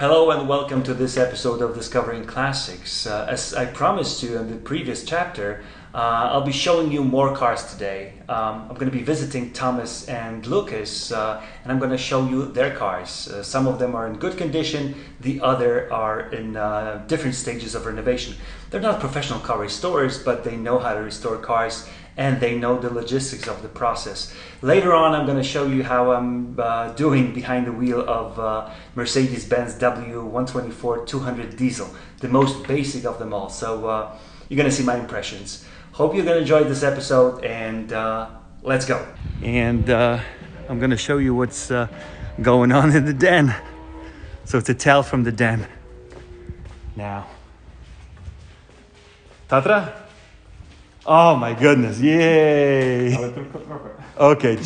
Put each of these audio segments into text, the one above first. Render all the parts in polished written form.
Hello and welcome to this episode of Discovering Classics. As I promised you in the previous chapter, I'll be showing you more cars today. I'm going to be visiting Thomas and Lucas and I'm going to show you their cars. Some of them are in good condition, the other are in different stages of renovation. They're not professional car restorers, but they know how to restore cars and they know the logistics of the process. Later on, I'm going to show you how I'm doing behind the wheel of Mercedes Benz W124 200 diesel, the most basic of them all. So you're going to see my impressions. Hope you're going to enjoy this episode, and let's go. And I'm going to show you what's going on in the den. So to tell from the den. Now. Tatra? Oh my goodness, yay! Okay,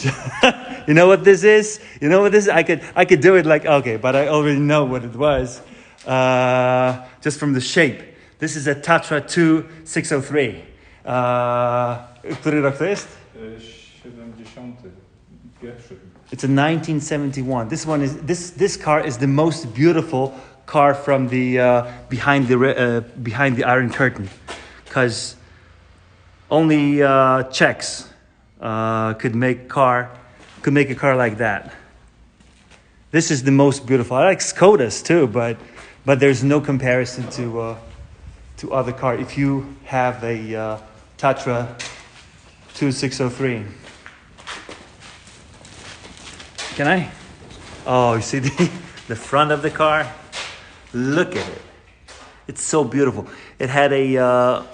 you know what this is? You know what this is? I could do it like, okay, but I already know what it was. Just from the shape. This is a Tatra II603. Który rok to jest? 71. It's a 1971. This car is the most beautiful car from the behind the Iron Curtain, because only Czechs could make a car like that. This is the most beautiful. I like Skodas too, but there's no comparison to other cars. If you have a Tatra II603, can I? Oh, you see the front of the car? Look at it. It's so beautiful. It had a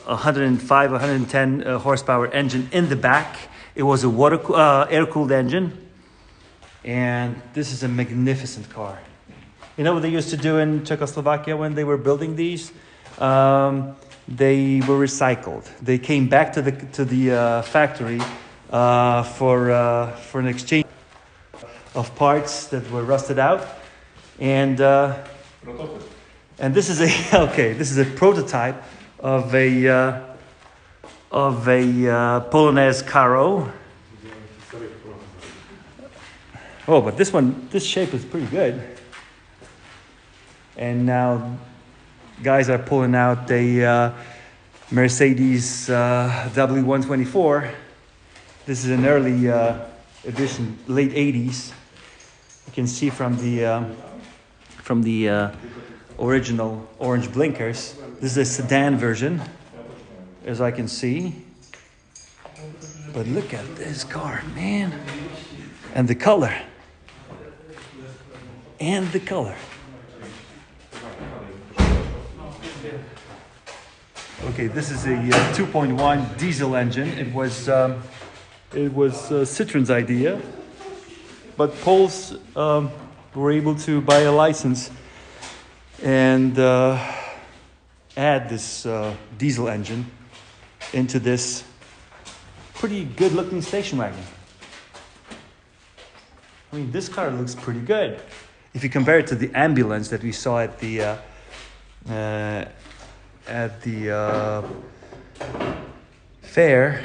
105, 110 horsepower engine in the back. It was a air-cooled engine. And this is a magnificent car. You know what they used to do in Czechoslovakia when they were building these? They were recycled. They came back to the factory for an exchange of parts that were rusted out. And this is a prototype of a Polonez Caro. Oh, but this shape is pretty good. And now guys are pulling out a Mercedes W124. This is an early edition, late 80s. You can see from the original orange blinkers. This is a sedan version, as I can see. But look at this car, man. And the color. And the color. Okay, this is a 2.1 diesel engine. It was Citroen's idea, but Poles were able to buy a license and add this diesel engine into this pretty good looking station wagon. I mean, this car looks pretty good. If you compare it to the ambulance that we saw at the fair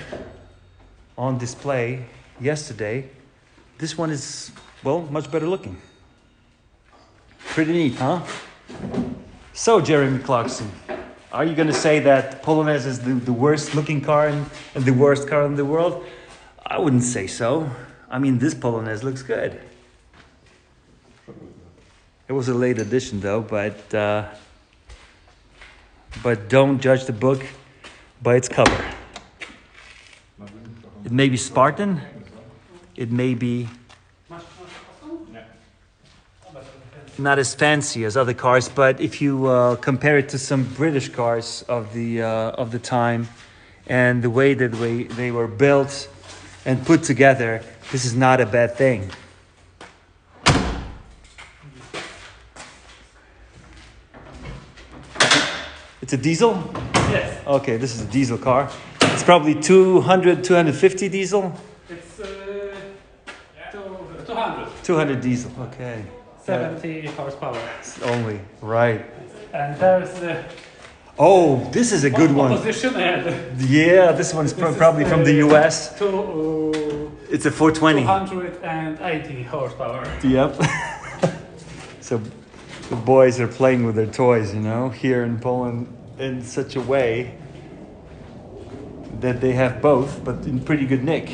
on display yesterday, this one is, well, much better looking. Pretty neat, huh? So, Jeremy Clarkson, are you going to say that Polonez is the worst looking car and the worst car in the world? I wouldn't say so. I mean, this Polonez looks good. It was a late edition though, but don't judge the book by its cover. It may be Spartan, it may be not as fancy as other cars, but if you compare it to some British cars of the time and the way that they were built and put together, this is not a bad thing. It's a diesel? Yes. Okay, this is a diesel car. It's probably 200, 250 diesel? It's 200. 200 diesel, okay. 70 horsepower. Only, right. And there's the... Oh, this is a good one. Position and... Yeah, this one's probably from the US. It's a 420. 280 horsepower. Yep. So the boys are playing with their toys, you know, here in Poland in such a way that they have both, but in pretty good nick.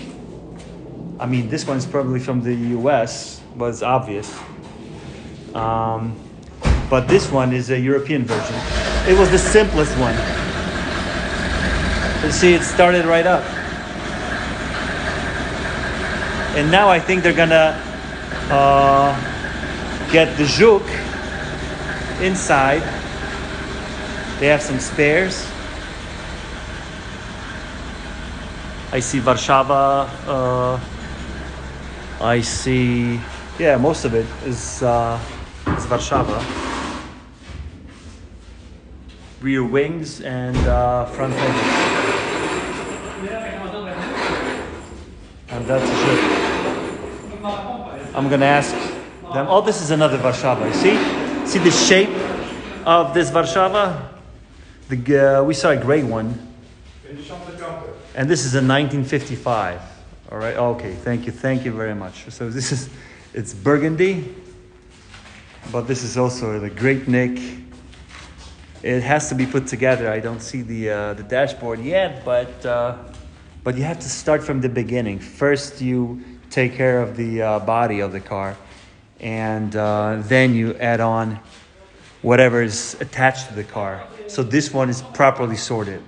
I mean, this one's probably from the US, but it's obvious. But this one is a European version. It was the simplest one. You see, it started right up. And now I think they're gonna get the Żuk inside. They have some spares. I see Warszawa. I see, yeah, most of it is Warszawa. Rear wings and front fenders. And that's a Żuk. I'm gonna ask them. Oh, this is another Warszawa. You see the shape of this Warszawa? We saw a gray one, and this is a 1955. All right. Okay. Thank you very much. So it's burgundy, but this is also the great nick. It has to be put together. I don't see the dashboard yet, but you have to start from the beginning. First, you take care of the body of the car, and then you add on whatever is attached to the car. So this one is properly sorted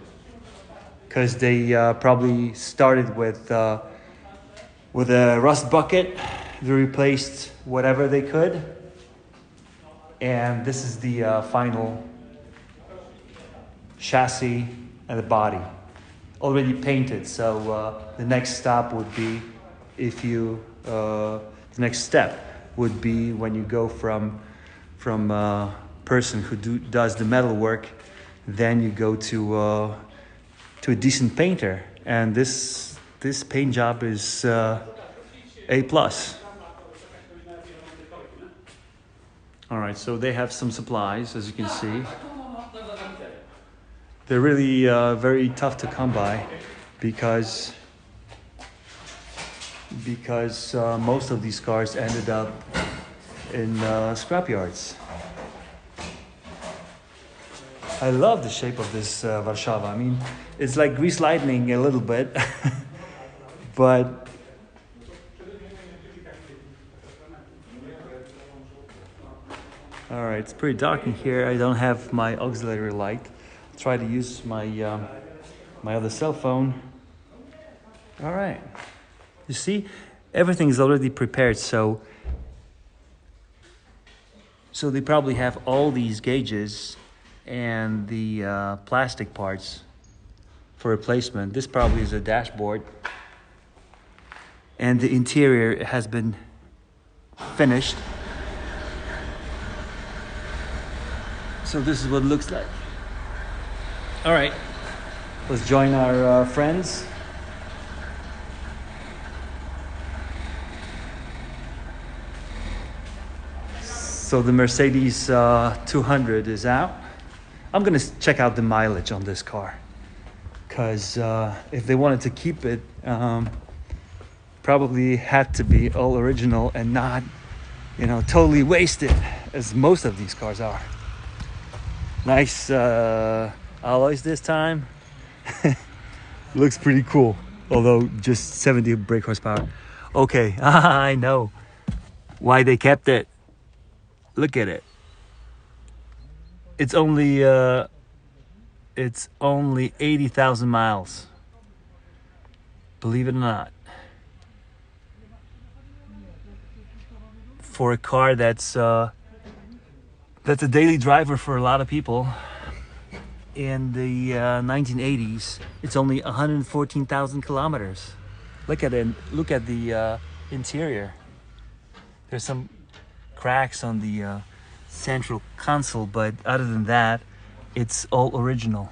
because they probably started with a rust bucket. They replaced whatever they could, and this is the final chassis and the body already painted. So the next stop would be the next step would be when you go from person who does the metal work, then you go to a decent painter, and this paint job is A+. All right, so they have some supplies, as you can see. They're really very tough to come by because most of these cars ended up in scrapyards. I love the shape of this Warszawa. I mean, it's like grease lightning a little bit, but all right, it's pretty dark in here. I don't have my auxiliary light. I'll try to use my my other cell phone. All right, you see, everything is already prepared, so they probably have all these gauges and the plastic parts for replacement. This probably is a dashboard, and the interior has been finished. So this is what it looks like. All right, let's join our friends. So the Mercedes 200 is out. I'm gonna check out the mileage on this car, because if they wanted to keep it, probably had to be all original and not, totally wasted, as most of these cars are. Nice alloys this time. Looks pretty cool, although just 70 brake horsepower. Okay, I know why they kept it. Look at it. It's only 80,000 miles. Believe it or not. For a car that's a daily driver for a lot of people. In the 1980s, it's only 114,000 kilometers. Look at it. Look at the interior. There's some cracks on the central console, but other than that, it's all original.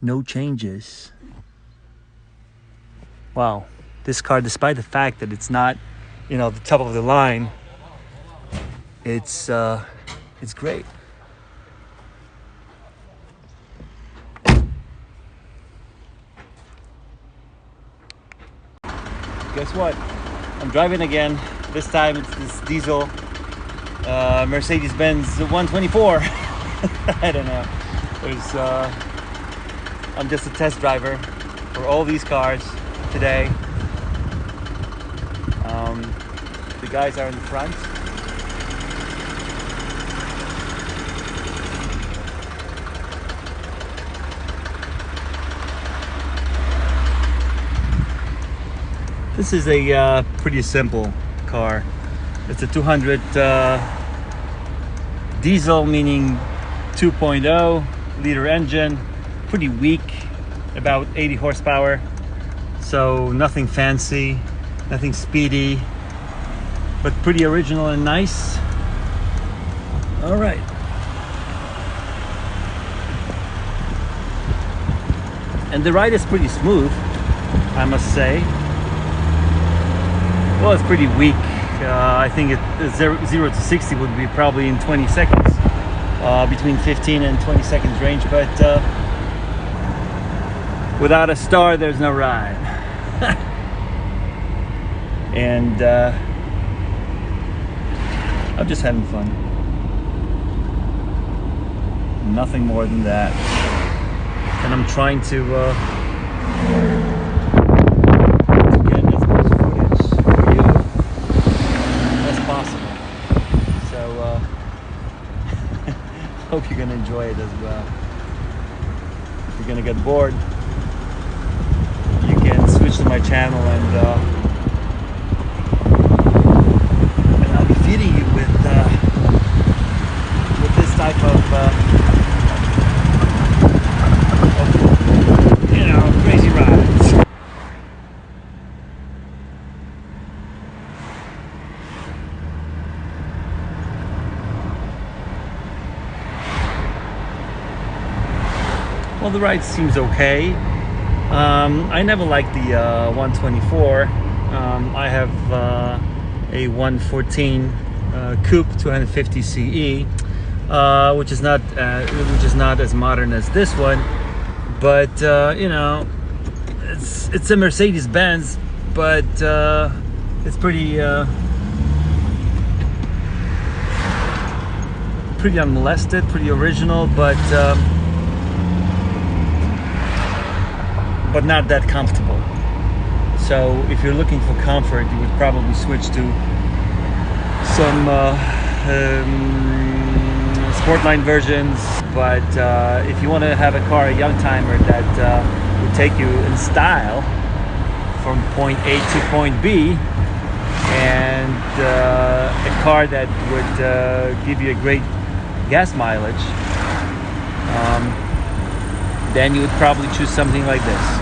No changes. Wow, this car, despite the fact that it's not, the top of the line, it's great. Guess what? I'm driving again. This time it's this diesel Mercedes Benz W124. I don't know. I'm just a test driver for all these cars today. The guys are in the front. This is a pretty simple car. It's a 200 diesel, meaning 2.0 liter engine, pretty weak, about 80 horsepower. So nothing fancy, nothing speedy, but pretty original and nice. All right. And the ride is pretty smooth, I must say. Well, it's pretty weak. I think 0 to 60 would be probably in 20 seconds, between 15 and 20 seconds range, but without a star, there's no ride. And I'm just having fun. Nothing more than that. And I'm trying to get as much footage for you as possible. So hope you're gonna enjoy it as well. If you're gonna get bored, you can switch to my channel and I'll be feeding you with this type of crazy rides. Well, the ride seems okay. I never liked the 124. I have a 114 coupe 250 CE, which is not as modern as this one, but you know, it's a Mercedes Benz, but it's pretty unmolested, pretty original, but not that comfortable. So if you're looking for comfort, you would probably switch to some Sportline versions. But if you want to have a car, a young timer that would take you in style from point A to point B, and a car that would give you a great gas mileage, then you would probably choose something like this.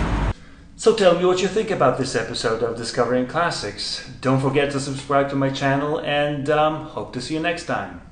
So tell me what you think about this episode of Discovering Classics. Don't forget to subscribe to my channel, and hope to see you next time.